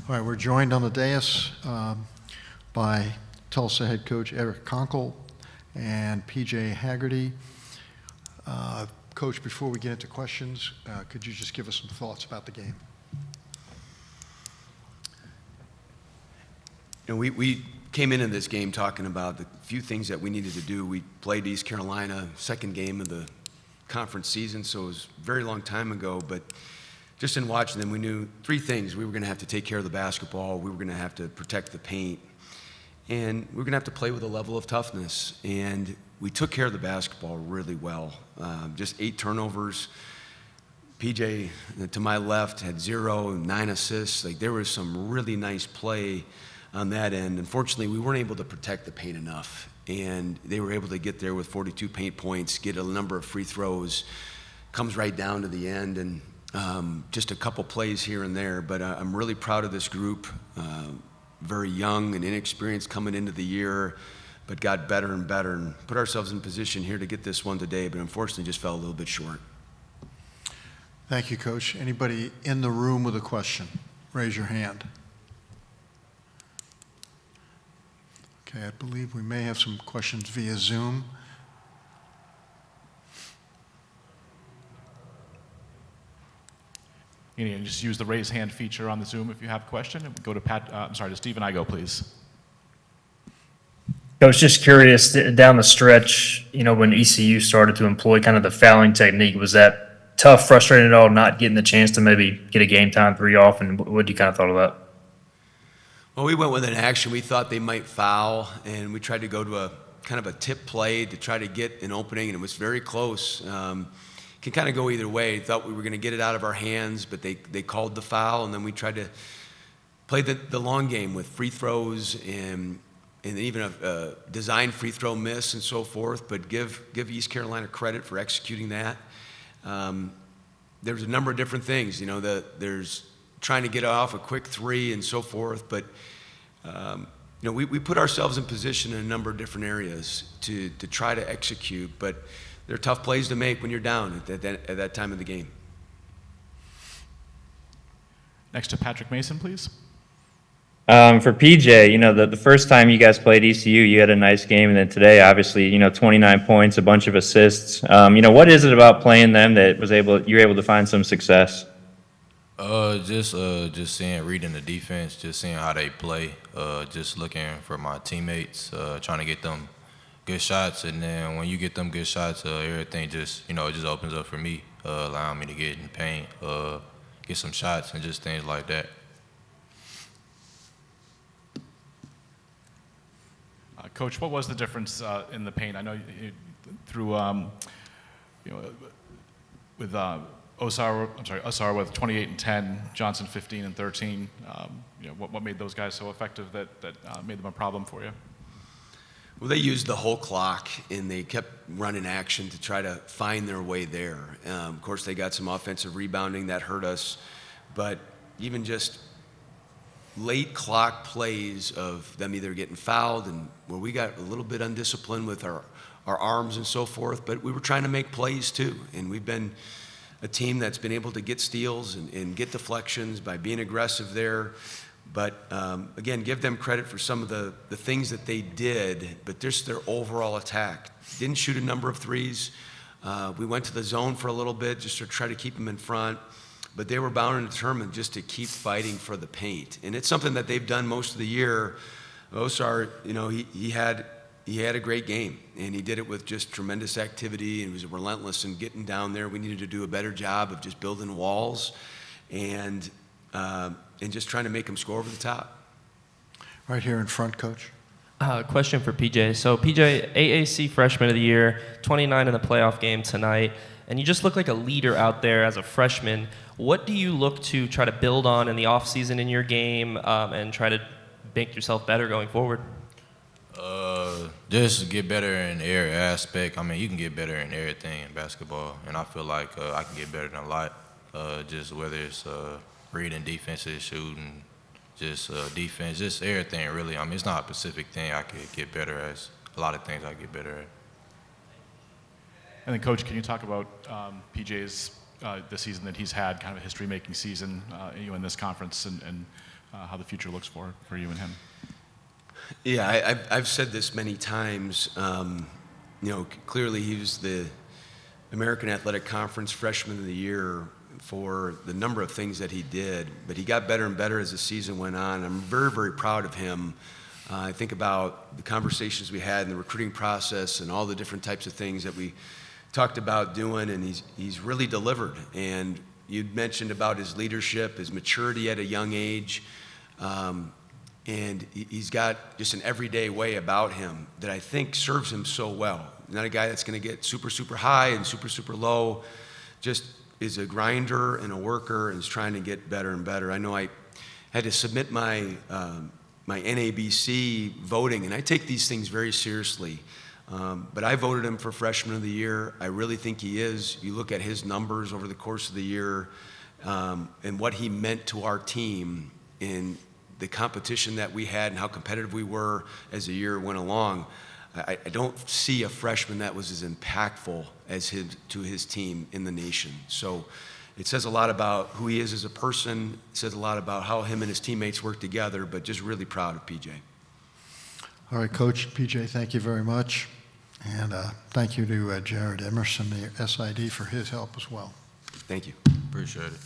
All right, we're joined on the dais by Tulsa head coach Eric Konkol and PJ Haggerty. Coach, before we get into questions, could you just give us some thoughts about the game? You know, we came into this game talking about the few things that we needed to do. We played East Carolina, second game of the conference season, so it was a very long time ago, but just in watching them, we knew three things. We were going to have to take care of the basketball, we were going to have to protect the paint, and we were going to have to play with a level of toughness. And we took care of the basketball really well. Just 8 turnovers. PJ, to my left, had 0 and 9 assists. Like, there was some really nice play on that end. Unfortunately, we weren't able to protect the paint enough, and they were able to get there with 42 paint points, get a number of free throws, comes right down to the end, and just a couple plays here and there. But I'm really proud of this group, very young and inexperienced coming into the year, but got better and better and put ourselves in position here to get this one today, but unfortunately just fell a little bit short. Thank you, Coach. Anybody in the room with a question? Raise your hand. Okay, I believe we may have some questions via Zoom. You can just use the raise hand feature on the Zoom if you have a question. And go to to Steve and I go, please. I was just curious, down the stretch, when ECU started to employ kind of the fouling technique, was that tough, frustrating at all, not getting the chance to maybe get a game time 3 off? And what do you kind of thought of that? Well, we went with an action. We thought they might foul, and we tried to go to a kind of a tip play to try to get an opening, and it was very close. Can kind of go either way. Thought we were going to get it out of our hands, but they called the foul, and then we tried to play the long game with free throws and even a design free throw miss and so forth, but give East Carolina credit for executing that. There's a number of different things, there's trying to get off a quick 3 and so forth, but we put ourselves in position in a number of different areas to try to execute, but they're tough plays to make when you're down at that time of the game. Next to Patrick Mason, please. For PJ, the first time you guys played ECU, you had a nice game, and then today, obviously, 29 points, a bunch of assists. What is it about playing them that you're able to find some success? Just reading the defense, just seeing how they play, just looking for my teammates, trying to get them good shots, and then when you get them good shots, everything just, it just opens up for me, allowing me to get in the paint, get some shots, and just things like that. Coach, what was the difference in the paint? I know through with Osar with 28 and 10, Johnson 15 and 13. What made those guys so effective that made them a problem for you? Well, they used the whole clock, and they kept running action to try to find their way there. Of course, they got some offensive rebounding that hurt us, but even just late clock plays of them either getting fouled and where we got a little bit undisciplined with our arms and so forth, but we were trying to make plays too, and we've been a team that's been able to get steals and get deflections by being aggressive there. But again, give them credit for some of the things that they did, but just their overall attack. Didn't shoot a number of threes. We went to the zone for a little bit just to try to keep them in front, but they were bound and determined just to keep fighting for the paint. And it's something that they've done most of the year. Osar, he had a great game, and he did it with just tremendous activity, and he was relentless in getting down there. We needed to do a better job of just building walls and just trying to make him score over the top. Right here in front, Coach. Question for PJ. So PJ, AAC Freshman of the Year, 29 in the playoff game tonight, and you just look like a leader out there as a freshman. What do you look to try to build on in the offseason in your game and try to make yourself better going forward? Just get better in every aspect. I mean, you can get better in everything in basketball, and I feel like I can get better than a lot. Just whether it's reading defenses, shooting, just defense, just everything really. I mean, it's not a specific thing I could get better at. A lot of things I get better at. And then, Coach, can you talk about PJ's the season that he's had, kind of a history-making season in this conference, and how the future looks for you and him. Yeah, I've said this many times. Clearly he was the American Athletic Conference Freshman of the Year for the number of things that he did, but he got better and better as the season went on. I'm very, very proud of him. I think about the conversations we had in the recruiting process and all the different types of things that we talked about doing, and he's really delivered. And you'd mentioned about his leadership, his maturity at a young age, and he's got just an everyday way about him that I think serves him so well. Not a guy that's going to get super, super high and super, super low, just is a grinder and a worker and is trying to get better and better. I know I had to submit my my NABC voting, and I take these things very seriously. But I voted him for Freshman of the Year. I really think he is. You look at his numbers over the course of the year and what he meant to our team in the competition that we had and how competitive we were as the year went along. I don't see a freshman that was as impactful as to his team in the nation. So it says a lot about who he is as a person. It says a lot about how him and his teammates work together, but just really proud of PJ. All right, Coach. PJ, thank you very much. And thank you to Jared Emerson, the SID, for his help as well. Thank you. Appreciate it.